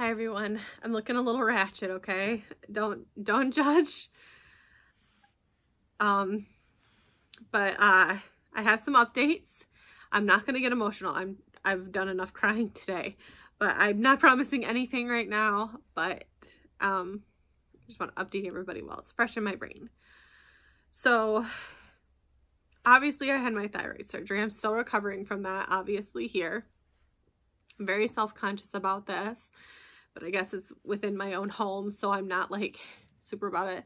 Hi everyone. I'm looking a little ratchet, okay? Don't judge. But I have some updates. I'm not gonna get emotional. I've done enough crying today, but I'm not promising anything right now. But I just want to update everybody while it's fresh in my brain. So obviously I had my thyroid surgery. I'm still recovering from that, obviously here. I'm very self-conscious about this, but I guess it's within my own home, so I'm not like super about it.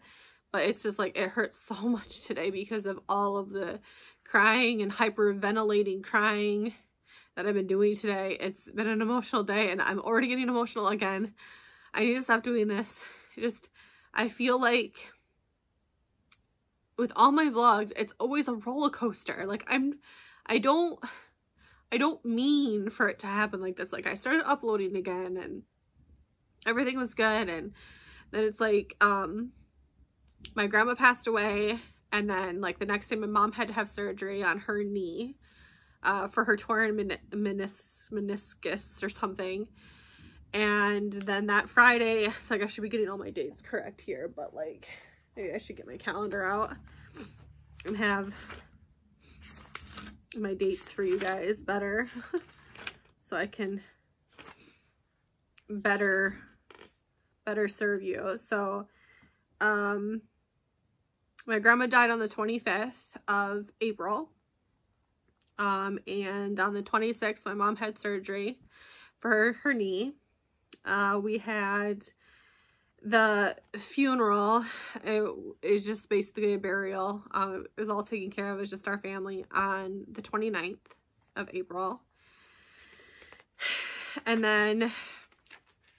But it's just like, it hurts so much today because of all of the crying and hyperventilating crying that I've been doing today. It's been an emotional day and I'm already getting emotional again. I need to stop doing this. I feel like with all my vlogs, it's always a roller coaster. Like I don't mean for it to happen like this. Like I started uploading again and everything was good, and then it's like my grandma passed away, and then like the next day my mom had to have surgery on her knee for her torn meniscus or something. And then that Friday, it's like I should be getting all my dates correct here, but like maybe I should get my calendar out and have my dates for you guys better so I can better serve you. So my grandma died on the 25th of April, and on the 26th my mom had surgery for her knee. We had the funeral. It is just basically a burial. It was all taken care of. It was just our family on the 29th of April. And then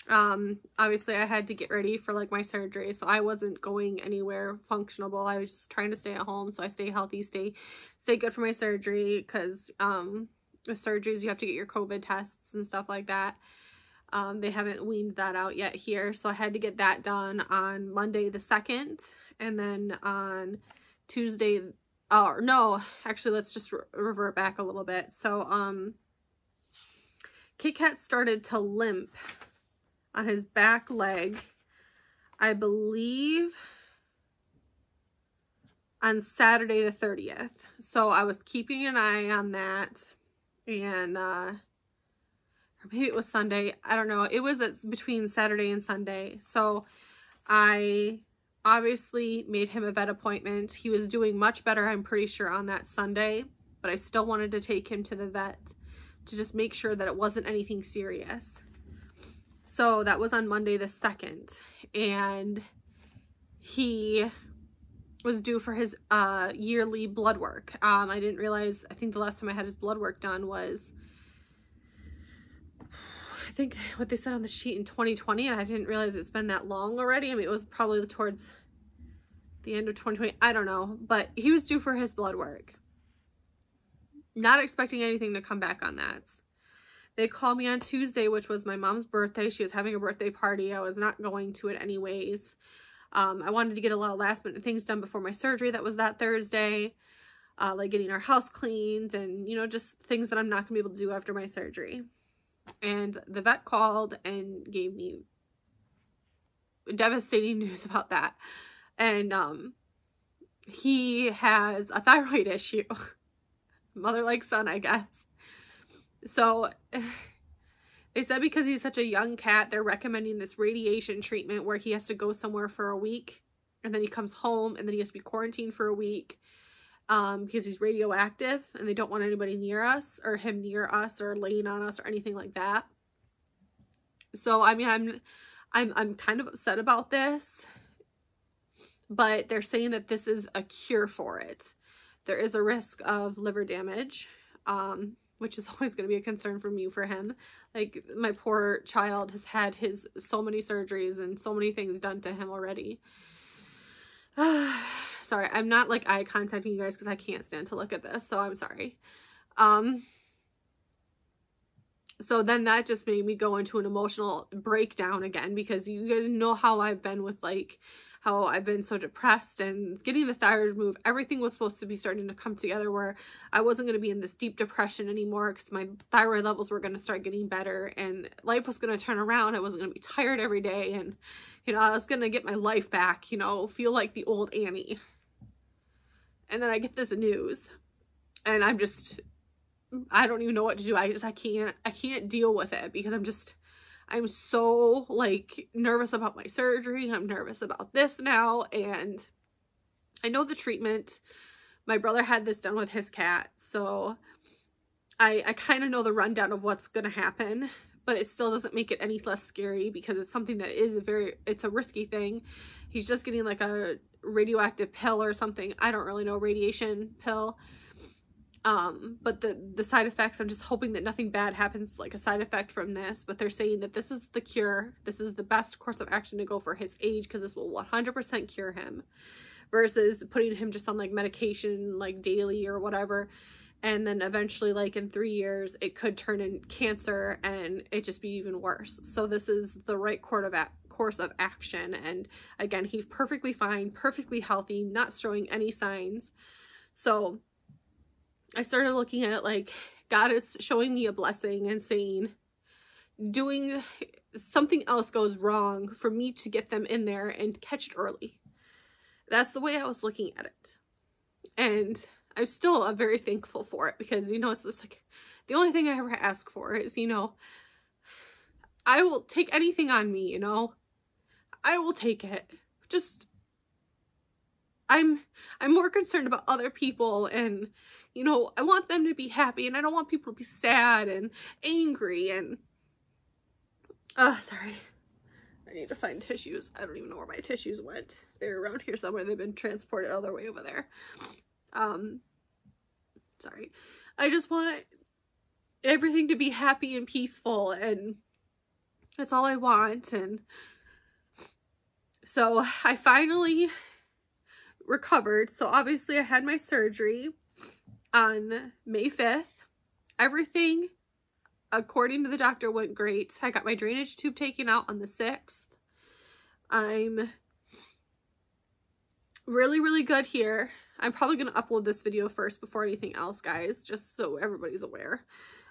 obviously I had to get ready for like my surgery, so I wasn't going anywhere functional. I was just trying to stay at home so I stay healthy, stay good for my surgery, because with surgeries you have to get your COVID tests and stuff like that. They haven't weaned that out yet here, so I had to get that done on Monday the 2nd, and then on Tuesday, oh no, actually let's just revert back a little bit. So Kitkat started to limp on his back leg, I believe on Saturday the 30th. So I was keeping an eye on that, and or maybe it was Sunday, I don't know. It was between Saturday and Sunday. So I obviously made him a vet appointment. He was doing much better, I'm pretty sure, on that Sunday, but I still wanted to take him to the vet to just make sure that it wasn't anything serious. So that was on Monday the 2nd, and he was due for his yearly blood work. I didn't realize, I think the last time I had his blood work done was, I think what they said on the sheet, in 2020, and I didn't realize it's been that long already. I mean, it was probably towards the end of 2020. I don't know, but he was due for his blood work. Not expecting anything to come back on that. They called me on Tuesday, which was my mom's birthday. She was having a birthday party. I was not going to it anyways. I wanted to get a lot of last minute things done before my surgery. That was that Thursday. Like getting our house cleaned and, you know, just things that I'm not going to be able to do after my surgery. And the vet called and gave me devastating news about that. And he has a thyroid issue. Mother like son, I guess. So they said because he's such a young cat, they're recommending this radiation treatment where he has to go somewhere for a week, and then he comes home, and then he has to be quarantined for a week because he's radioactive, and they don't want anybody near us, or him near us, or laying on us, or anything like that. So I mean, I'm kind of upset about this, but they're saying that this is a cure for it. There is a risk of liver damage, which is always going to be a concern for me for him. Like, my poor child has had so many surgeries and so many things done to him already. Sorry, I'm not like eye contacting you guys because I can't stand to look at this, so I'm sorry. So then that just made me go into an emotional breakdown again, because you guys know how I've been with, like, how I've been so depressed, and getting the thyroid removed, everything was supposed to be starting to come together where I wasn't going to be in this deep depression anymore because my thyroid levels were going to start getting better and life was going to turn around. I wasn't going to be tired every day, and, you know, I was going to get my life back, you know, feel like the old Annie. And then I get this news and I don't even know what to do. I can't deal with it because I'm so like nervous about my surgery. I'm nervous about this now. And I know the treatment, my brother had this done with his cat. So I kind of know the rundown of what's going to happen, but it still doesn't make it any less scary because it's something that is it's a risky thing. He's just getting like a radioactive pill or something. I don't really know, radiation pill. But the side effects, I'm just hoping that nothing bad happens, like a side effect from this, but they're saying that this is the cure. This is the best course of action to go for his age because this will 100% cure him versus putting him just on like medication, like daily or whatever. And then eventually, like in 3 years, it could turn in cancer and it just be even worse. So this is the right course of action. And again, he's perfectly fine, perfectly healthy, not showing any signs. So I started looking at it like God is showing me a blessing and saying, doing something else goes wrong for me to get them in there and catch it early. That's the way I was looking at it. And I'm still very thankful for it because, you know, it's just like the only thing I ever ask for is, you know, I will take anything on me, you know, I will take it. Just, I'm more concerned about other people and, you know, I want them to be happy and I don't want people to be sad and angry and, sorry. I need to find tissues. I don't even know where my tissues went. They're around here somewhere. They've been transported all the way over there. Sorry. I just want everything to be happy and peaceful, and that's all I want. And so I finally recovered. So obviously I had my surgery on May 5th. Everything, according to the doctor, went great. I got my drainage tube taken out on the 6th. I'm really, really good here. I'm probably going to upload this video first before anything else, guys, just so everybody's aware.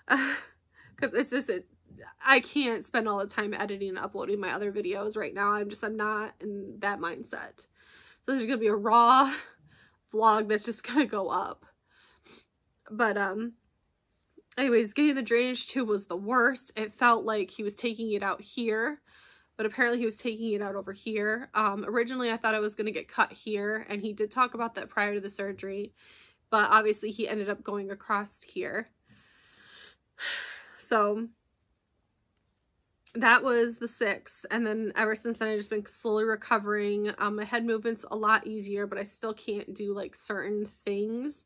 Because it's just, I can't spend all the time editing and uploading my other videos right now. I'm not in that mindset. So this is going to be a raw vlog that's just going to go up. But, anyways, getting the drainage tube was the worst. It felt like he was taking it out here, but apparently he was taking it out over here. Originally I thought I was going to get cut here, and he did talk about that prior to the surgery, but obviously he ended up going across here. So that was the 6th, and then ever since then I've just been slowly recovering. My head movement's a lot easier, but I still can't do like certain things,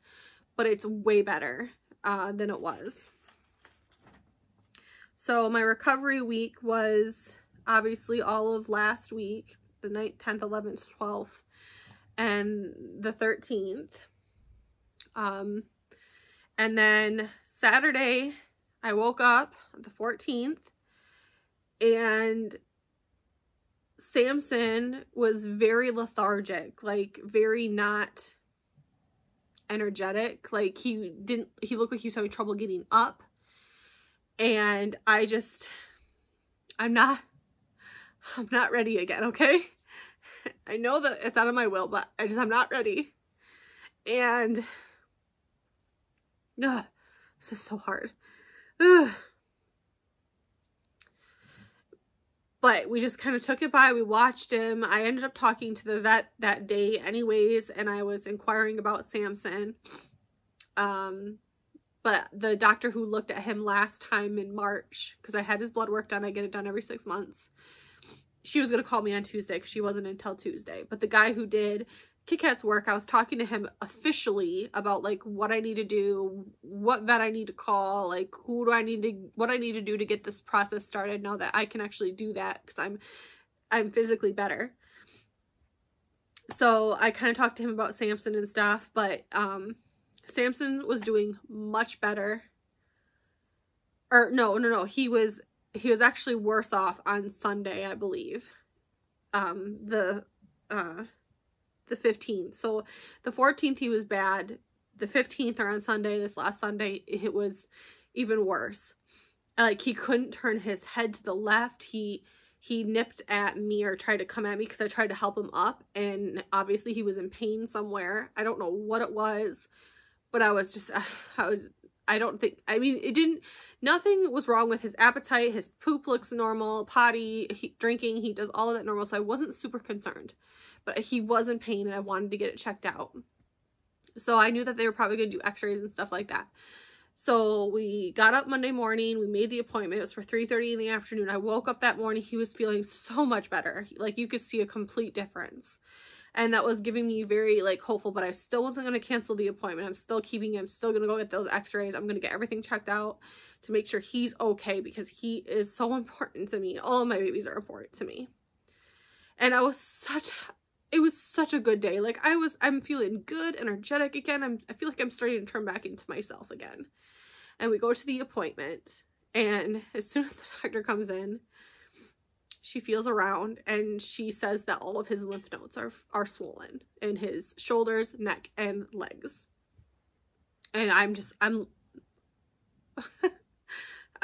but it's way better than it was. So my recovery week was obviously all of last week, the 9th, 10th, 11th, 12th, and the 13th. And then Saturday, I woke up the 14th, and Samson was very lethargic, like very not energetic. Like he looked like he was having trouble getting up. And I'm not ready again, okay? I know that it's out of my will, but I'm not ready. And this is so hard. But we just kind of took it by. We watched him. I ended up talking to the vet that day anyways, and I was inquiring about Samson. But the doctor who looked at him last time in March, because I had his blood work done, I get it done every 6 months. She was going to call me on Tuesday because she wasn't until Tuesday. But the guy who did Kitkat's work, I was talking to him officially about like what I need to do, what vet I need to call, like what I need to do to get this process started now that I can actually do that because I'm physically better. So I kind of talked to him about Samson and stuff, but Samson was doing much better. Or no, he was actually worse off on Sunday, I believe. the 15th. So the 14th he was bad. The 15th, or on Sunday, this last Sunday, it was even worse. Like, he couldn't turn his head to the left. He nipped at me or tried to come at me because I tried to help him up, and obviously he was in pain somewhere. I don't know what it was, but I was just, nothing was wrong with his appetite. His poop looks normal, potty, drinking, he does all of that normal, so I wasn't super concerned. But he was in pain and I wanted to get it checked out. So I knew that they were probably going to do x-rays and stuff like that. So we got up Monday morning, we made the appointment. It was for 3:30 in the afternoon. I woke up that morning, he was feeling so much better. Like, you could see a complete difference. And that was giving me very, like, hopeful, but I still wasn't going to cancel the appointment. I'm still keeping him, still going to go get those x-rays. I'm going to get everything checked out to make sure he's okay, because he is so important to me. All of my babies are important to me. And it was such a good day. Like, I'm feeling good, energetic again. I feel like I'm starting to turn back into myself again. And we go to the appointment, and as soon as the doctor comes in, she feels around and she says that all of his lymph nodes are swollen in his shoulders, neck, and legs. And I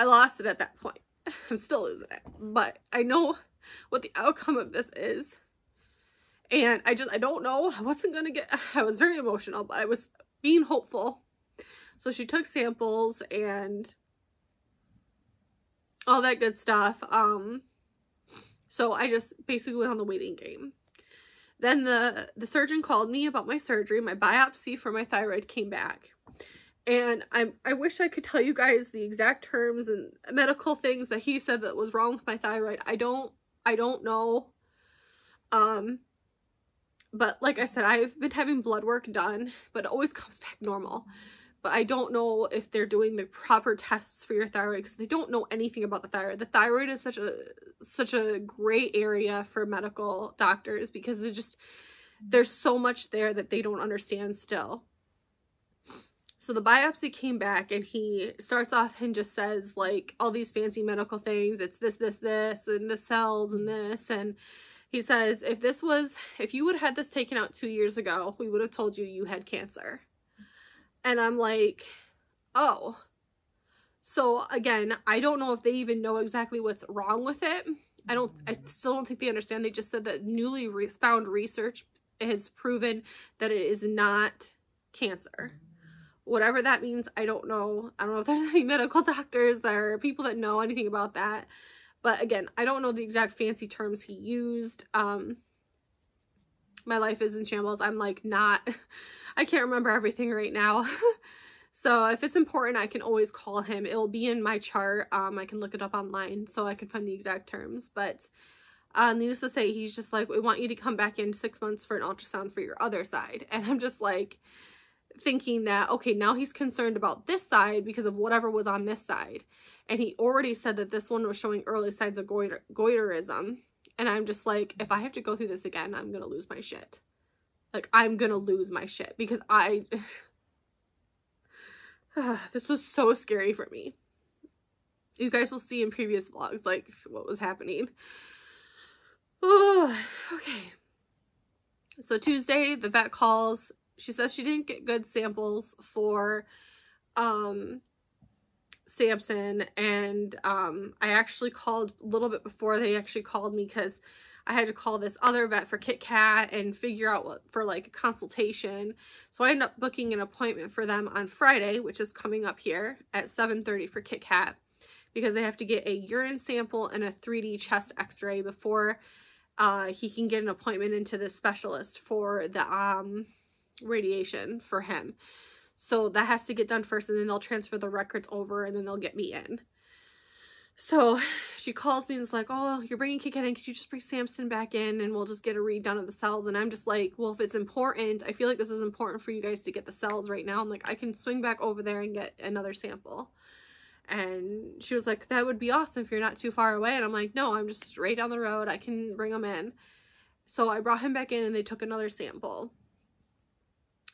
lost it at that point. I'm still losing it, but I know what the outcome of this is. And I don't know. I was very emotional, but I was being hopeful. So she took samples and all that good stuff. So I just basically went on the waiting game. Then the surgeon called me about my surgery. My biopsy for my thyroid came back. And I wish I could tell you guys the exact terms and medical things that he said that was wrong with my thyroid. I don't know. But like I said, I've been having blood work done, but it always comes back normal. But I don't know if they're doing the proper tests for your thyroid, because they don't know anything about the thyroid. The thyroid is such a gray area for medical doctors, because there's so much there that they don't understand still. So the biopsy came back, and he starts off and just says, like, all these fancy medical things. It's this, and the cells and this. And he says, if you would have had this taken out 2 years ago, we would have told you had cancer. And I'm like, oh. So again, I don't know if they even know exactly what's wrong with it. I still don't think they understand. They just said that newly found research has proven that it is not cancer. Whatever that means, I don't know. I don't know if there's any medical doctors or people that know anything about that. But again, I don't know the exact fancy terms he used. My life is in shambles. I'm like I can't remember everything right now. So if it's important, I can always call him. It'll be in my chart. I can look it up online so I can find the exact terms. But needless to say, he's just like, we want you to come back in 6 months for an ultrasound for your other side. And I'm just like thinking that, okay, now he's concerned about this side because of whatever was on this side. And he already said that this one was showing early signs of goiterism. And I'm just like, if I have to go through this again, I'm going to lose my shit. Like, I'm going to lose my shit, because this was so scary for me. You guys will see in previous vlogs, like, what was happening. Oh, okay. So Tuesday, the vet calls. She says she didn't get good samples for Samson, and I actually called a little bit before they actually called me, because I had to call this other vet for Kitkat and figure out what for like a consultation. So I ended up booking an appointment for them on Friday, which is coming up here at 7:30 for Kitkat, because they have to get a urine sample and a 3D chest x-ray before he can get an appointment into the specialist for the radiation for him. So that has to get done first, and then they'll transfer the records over, and then they'll get me in. So she calls me and is like, oh, you're bringing Kitkat in. Could you just bring Samson back in and we'll just get a redone of the cells? And I'm just like, well, if it's important, I feel like this is important for you guys to get the cells right now. I'm like, I can swing back over there and get another sample. And she was like, that would be awesome if you're not too far away. And I'm like, no, I'm just right down the road. I can bring him in. So I brought him back in, and they took another sample.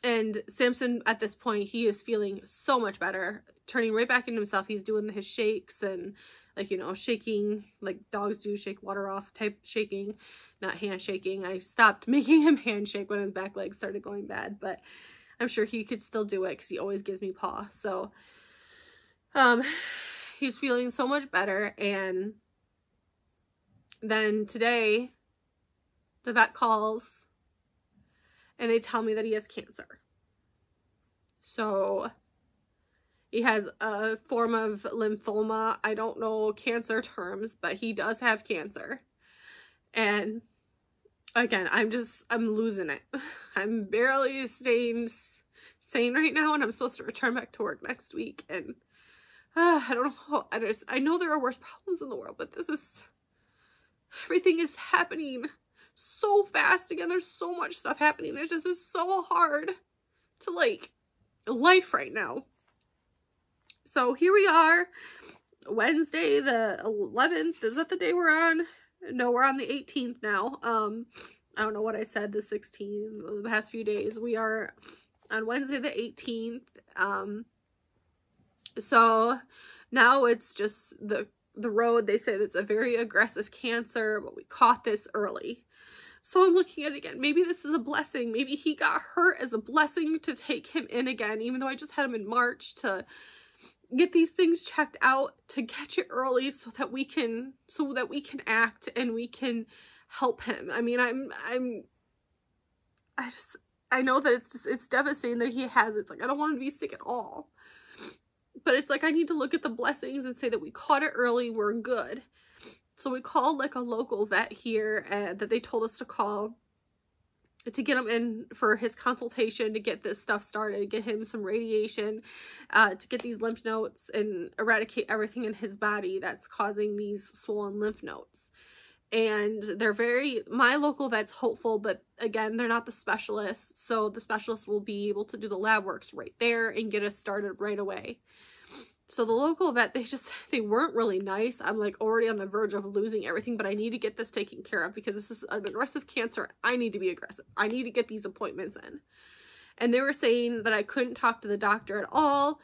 And Samson, at this point, he is feeling so much better, turning right back into himself. He's doing his shakes and, like, you know, shaking, like dogs do, shake water off type shaking, not hand shaking. I stopped making him handshake when his back legs started going bad, but I'm sure he could still do it because he always gives me paw. So, he's feeling so much better. And then today, the vet calls and they tell me that he has cancer. So he has a form of lymphoma. I don't know cancer terms, but he does have cancer. And again, I'm losing it. I'm barely staying sane right now, and I'm supposed to return back to work next week. And I don't know. I know there are worse problems in the world, but everything is happening so fast again. There's so much stuff happening. It's so hard to, like, life right now. So here we are, Wednesday the 11th. Is that the day we're on? No, we're on the 18th now. I don't know what I said, the 16th, the past few days. We are on Wednesday the 18th. So now it's just the road. They say it's a very aggressive cancer, but we caught this early. So I'm looking at it again. Maybe this is a blessing. Maybe he got hurt as a blessing to take him in again, even though I just had him in March, to get these things checked out, to catch it early so that we can act and we can help him. I mean, I know that it's devastating that he has it. It's like, I don't want him to be sick at all. But it's like, I need to look at the blessings and say that we caught it early, we're good. So we called, like, a local vet here that they told us to call to get him in for his consultation, to get this stuff started, get him some radiation, to get these lymph nodes and eradicate everything in his body that's causing these swollen lymph nodes. And my local vet's hopeful, but again, they're not the specialists. So the specialists will be able to do the lab works right there and get us started right away. So the local vet, they weren't really nice. I'm, like, already on the verge of losing everything, but I need to get this taken care of because this is an aggressive cancer. I need to be aggressive. I need to get these appointments in. And they were saying that I couldn't talk to the doctor at all.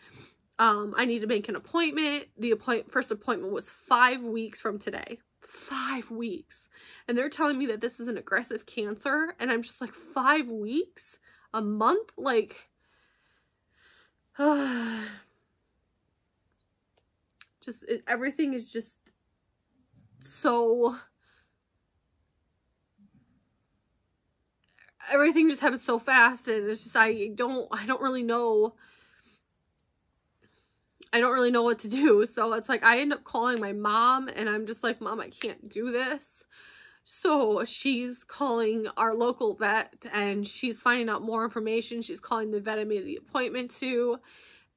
I need to make an appointment. The first appointment was 5 weeks from today. 5 weeks. And they're telling me that this is an aggressive cancer. And I'm just like, 5 weeks? A month? Like, everything is just so, everything just happens so fast, and it's just, I don't really know what to do. So it's like, I end up calling my mom, and I'm just like, Mom, I can't do this. So she's calling our local vet, and she's finding out more information. She's calling the vet I made the appointment to,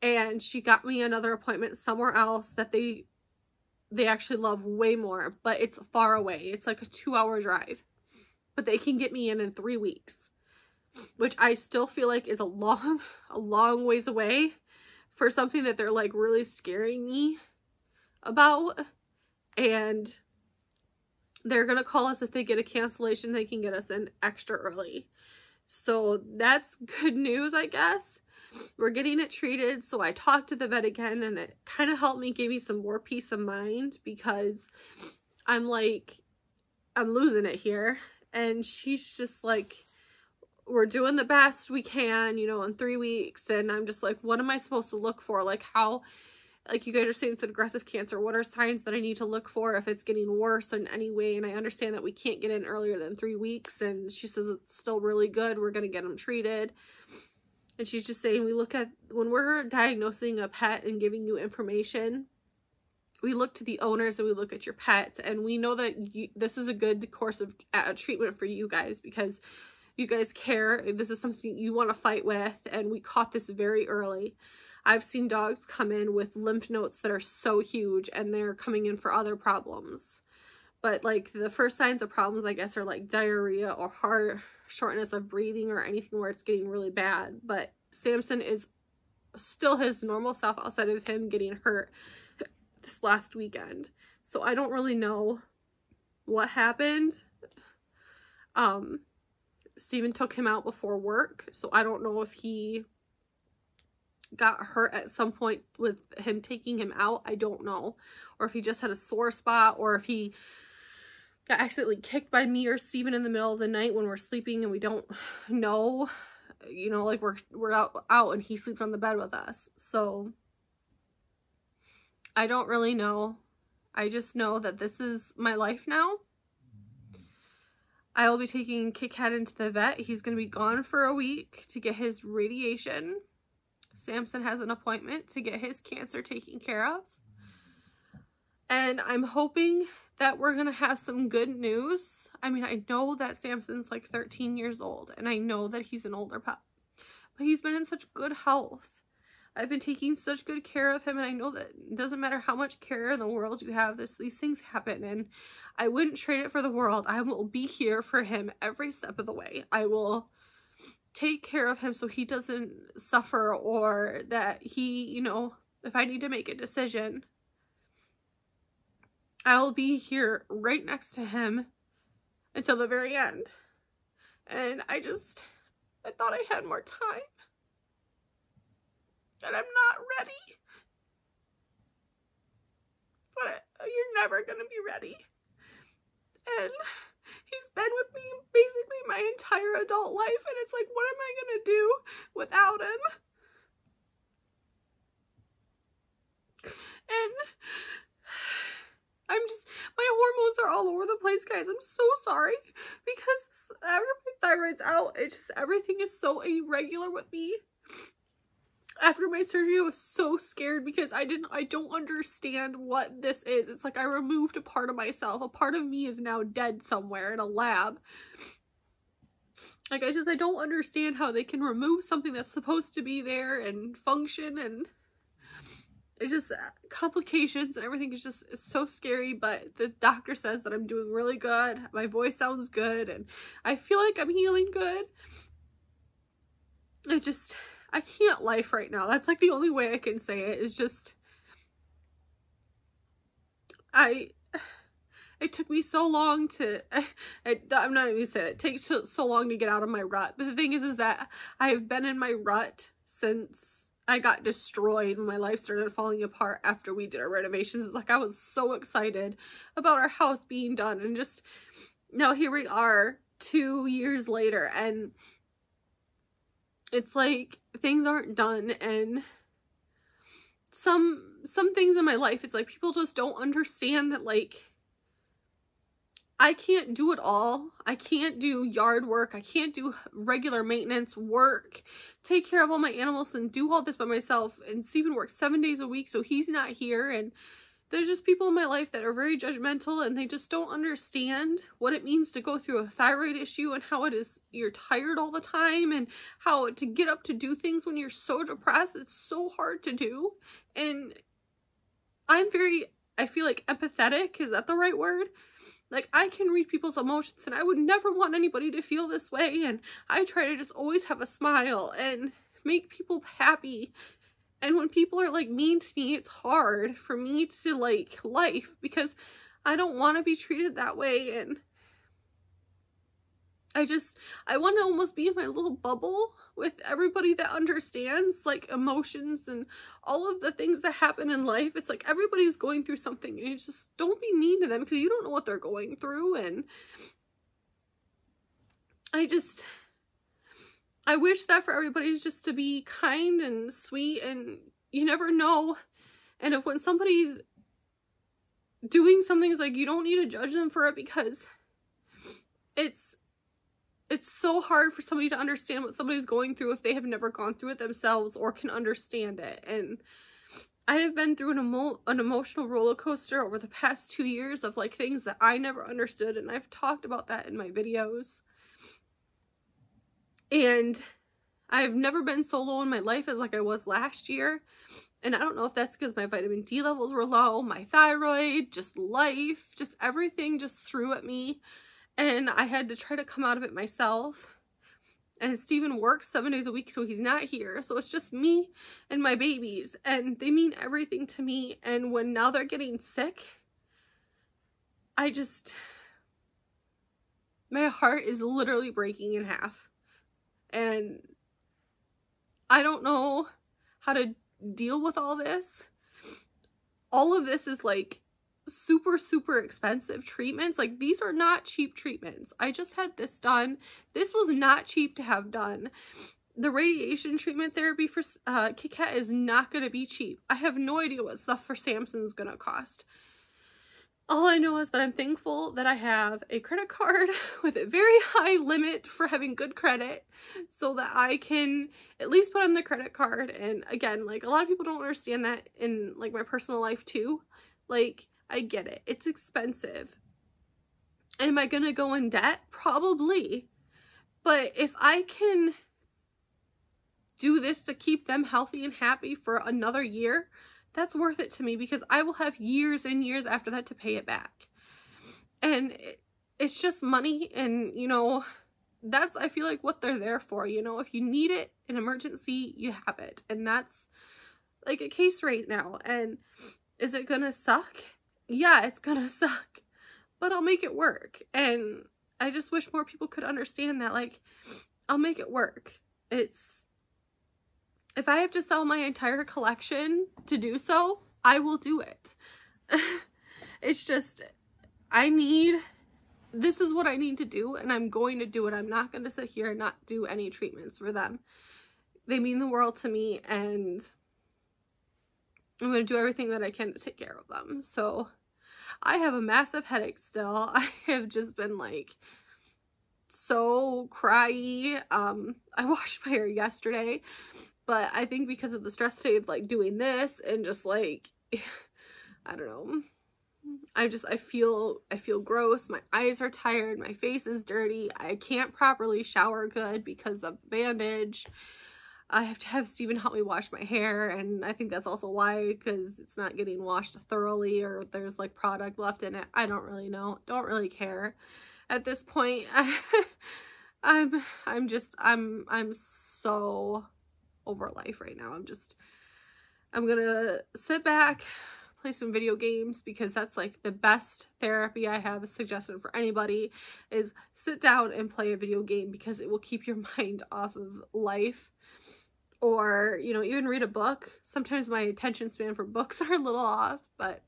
and she got me another appointment somewhere else that they actually love way more, but it's far away. It's like a 2-hour drive, but they can get me in 3 weeks, which I still feel like is a long ways away for something that they're, like, really scaring me about. And they're gonna call us if they get a cancellation. They can get us in extra early. So that's good news, I guess. We're getting it treated. So I talked to the vet again, and it kind of helped me, give me some more peace of mind, because I'm like, I'm losing it here. And she's just like, we're doing the best we can, you know, in 3 weeks. And I'm just like, what am I supposed to look for? Like, how, like, you guys are saying it's an aggressive cancer. What are signs that I need to look for if it's getting worse in any way? And I understand that we can't get in earlier than 3 weeks. And she says it's still really good. We're going to get them treated. And she's just saying, we look at, when we're diagnosing a pet and giving you information, we look to the owners and we look at your pet. And we know that this is a good course of treatment for you guys, because you guys care. This is something you want to fight with. And we caught this very early. I've seen dogs come in with lymph nodes that are so huge, and they're coming in for other problems. But, like, the first signs of problems, I guess, are like diarrhea or shortness of breathing or anything where it's getting really bad. But Samson is still his normal self outside of him getting hurt this last weekend. So I don't really know what happened. Steven took him out before work, so I don't know if he got hurt at some point with him taking him out. I don't know. Or if he just had a sore spot, or if he got accidentally kicked by me or Steven in the middle of the night when we're sleeping and we don't know. You know, like we're out and he sleeps on the bed with us. So I don't really know. I just know that this is my life now. I will be taking Kitkat into the vet. He's going to be gone for a week to get his radiation. Samson has an appointment to get his cancer taken care of. And I'm hoping that we're going to have some good news. I mean, I know that Samson's like 13 years old, and I know that he's an older pup, but he's been in such good health. I've been taking such good care of him, and I know that it doesn't matter how much care in the world you have, these things happen, and I wouldn't trade it for the world. I will be here for him every step of the way. I will take care of him so he doesn't suffer, or that he, you know, if I need to make a decision, I will be here right next to him until the very end. And I thought I had more time. And I'm not ready. But you're never gonna be ready. And he's been with me basically my entire adult life, and it's like, what am I gonna do without him? And my hormones are all over the place, guys. I'm so sorry, because after my thyroid's out, everything is so irregular with me. After my surgery, I was so scared because I don't understand what this is. It's like I removed a part of myself. A part of me is now dead somewhere in a lab. Like, I don't understand how they can remove something that's supposed to be there and function, and it's just complications and everything is just so scary. But the doctor says that I'm doing really good. My voice sounds good, and I feel like I'm healing good. I can't life right now. That's like the only way I can say it, is just, it took me so long to, I'm not even saying it takes so long to get out of my rut. But the thing is that I have been in my rut since I got destroyed when my life started falling apart after we did our renovations. It's like I was so excited about our house being done, and just now here we are 2 years later, and it's like things aren't done. And some things in my life, it's like people just don't understand that, like, I can't do it all. I can't do yard work. I can't do regular maintenance work, take care of all my animals, and do all this by myself. And Steven works 7 days a week, so he's not here. And there's just people in my life that are very judgmental, and they just don't understand what it means to go through a thyroid issue, and how it is you're tired all the time, and how to get up to do things when you're so depressed, it's so hard to do. And I feel like empathetic, is that the right word? Like, I can read people's emotions, and I would never want anybody to feel this way, and I try to just always have a smile and make people happy. And when people are like mean to me, it's hard for me to like life, because I don't want to be treated that way. And I want to almost be in my little bubble with everybody that understands like emotions and all of the things that happen in life. It's like everybody's going through something, and you just don't be mean to them, because you don't know what they're going through. And I wish that for everybody's just to be kind and sweet, and you never know. And if when somebody's doing something, it's like you don't need to judge them for it, because it's so hard for somebody to understand what somebody's going through if they have never gone through it themselves or can understand it. And I have been through an emotional roller coaster over the past 2 years of like things that I never understood, and I've talked about that in my videos. And I've never been so low in my life as like I was last year. And I don't know if that's because my vitamin D levels were low, my thyroid, just life, just everything just threw at me. And I had to try to come out of it myself. And Steven works 7 days a week, so he's not here. So it's just me and my babies, and they mean everything to me. And when now they're getting sick, My heart is literally breaking in half. And I don't know how to deal with all this. All of this is like super, super expensive treatments. Like, these are not cheap treatments. I just had this done. This was not cheap to have done. The radiation treatment therapy for Kitkat is not going to be cheap. I have no idea what stuff for Samson's going to cost. All I know is that I'm thankful that I have a credit card with a very high limit for having good credit, so that I can at least put on the credit card. And again, like, a lot of people don't understand that in like my personal life too. Like, I get it. It's expensive. And am I going to go in debt? Probably. But if I can do this to keep them healthy and happy for another year, that's worth it to me, because I will have years and years after that to pay it back. And it's just money, and, you know, that's, I feel like, what they're there for. You know, if you need it, an emergency, you have it. And that's like a case right now. And is it gonna suck? Yeah, it's gonna suck, but I'll make it work. And I just wish more people could understand that, like, I'll make it work. If I have to sell my entire collection to do so, I will do it. It's just, this is what I need to do, and I'm going to do it. I'm not going to sit here and not do any treatments for them. They mean the world to me, and I'm going to do everything that I can to take care of them. So I have a massive headache still. I have just been like so cryy. I washed my hair yesterday, but I think because of the stress today of like doing this and just like, I don't know, I feel gross. My eyes are tired. My face is dirty. I can't properly shower good because of the bandage. I have to have Steven help me wash my hair, and I think that's also why, because it's not getting washed thoroughly, or there's like product left in it. I don't really know. Don't really care at this point. I'm so over life right now. I'm gonna sit back, play some video games, because that's like the best therapy. I have a suggestion for anybody is sit down and play a video game, because it will keep your mind off of life. Or, you know, even read a book. Sometimes my attention span for books are a little off, but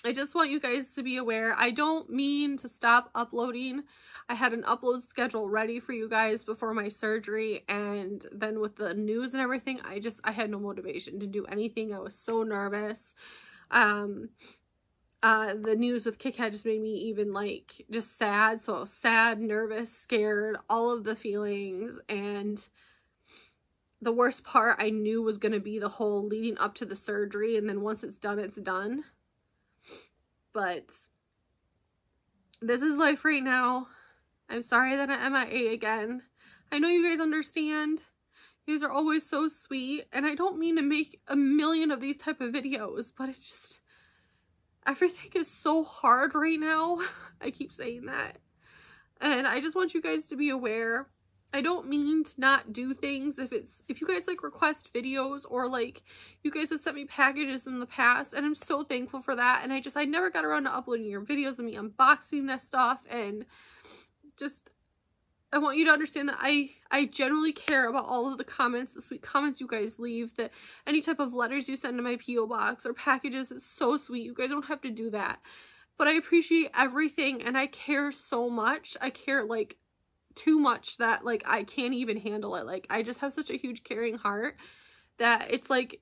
I just want you guys to be aware. I don't mean to stop uploading. I had an upload schedule ready for you guys before my surgery, and then with the news and everything, I had no motivation to do anything. I was so nervous. The news with Kitkat just made me even like just sad. So I was sad, nervous, scared, all of the feelings. And the worst part I knew was going to be the whole leading up to the surgery, and then once it's done, it's done. But this is life right now. I'm sorry that I'm MIA again. I know you guys understand. You guys are always so sweet, and I don't mean to make a million of these type of videos, but it's just, everything is so hard right now. I keep saying that. And I just want you guys to be aware. I don't mean to not do things. If you guys like request videos, or like you guys have sent me packages in the past, and I'm so thankful for that. And I never got around to uploading your videos of me unboxing this stuff, and just, I want you to understand that I generally care about all of the comments, the sweet comments you guys leave, that any type of letters you send to my P.O. box or packages. It's so sweet. You guys don't have to do that. But I appreciate everything, and I care so much. I care like too much that like I can't even handle it. Like, I just have such a huge caring heart that it's like,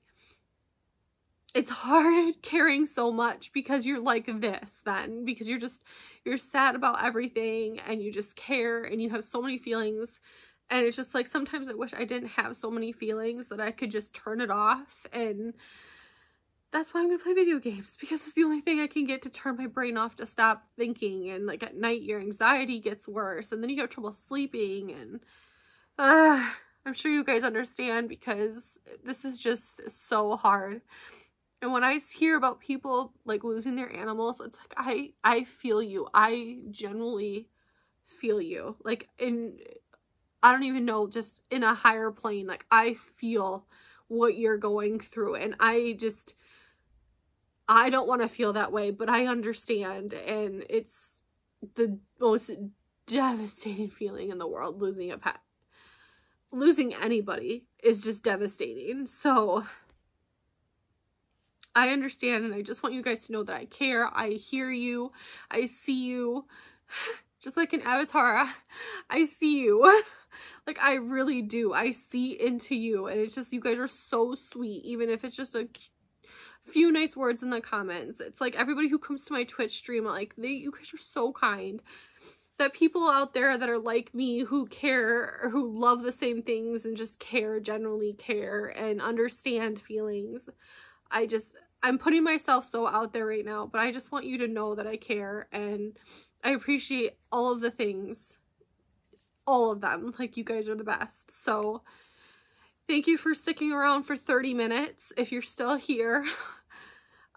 it's hard caring so much, because you're like this then, because you're sad about everything, and you just care, and you have so many feelings. And it's just like, sometimes I wish I didn't have so many feelings, that I could just turn it off. And that's why I'm gonna play video games, because it's the only thing I can get to turn my brain off, to stop thinking. And like at night, your anxiety gets worse, and then you have trouble sleeping. And I'm sure you guys understand, because this is just so hard. And when I hear about people like losing their animals, it's like, I feel you. I genuinely feel you. Like, I don't even know, just in a higher plane, like I feel what you're going through. And I don't want to feel that way, but I understand. And it's the most devastating feeling in the world. Losing a pet. Losing anybody is just devastating. So I understand, and I just want you guys to know that I care. I hear you. I see you. Just like in Avatar, I see you. Like, I really do. I see into you, and it's just, you guys are so sweet, even if it's just a few nice words in the comments. It's like everybody who comes to my Twitch stream, like, you guys are so kind. That people out there that are like me, who care, or who love the same things and just care, generally care, and understand feelings. I'm putting myself so out there right now, but I just want you to know that I care, and I appreciate all of the things. All of them. Like, you guys are the best. So thank you for sticking around for 30 minutes if you're still here.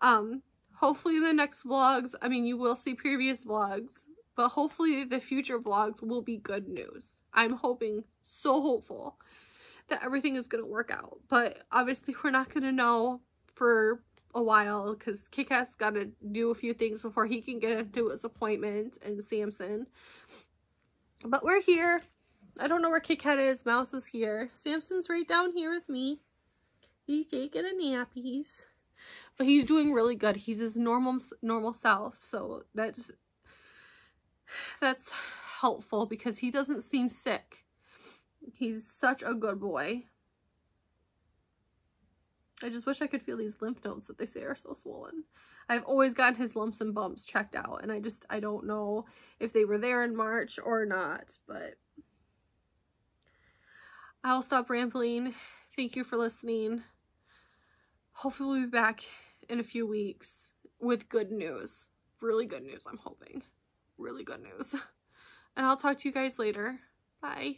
Hopefully in the next vlogs, I mean, you will see previous vlogs, but hopefully the future vlogs will be good news. I'm hoping, so hopeful, that everything is going to work out. But obviously we're not going to know for a while, because Kitkat's got to do a few things before he can get into his appointment, and Samson. But we're here. I don't know where Kitkat is. Mouse is here. Samson's right down here with me. He's taking a nappies. But he's doing really good. He's his normal self. So that's helpful, because he doesn't seem sick. He's such a good boy. I just wish I could feel these lymph nodes that they say are so swollen. I've always gotten his lumps and bumps checked out, and I don't know if they were there in March or not, but I'll stop rambling. Thank you for listening. Hopefully we'll be back in a few weeks with good news. Really good news, I'm hoping. Really good news. And I'll talk to you guys later. Bye.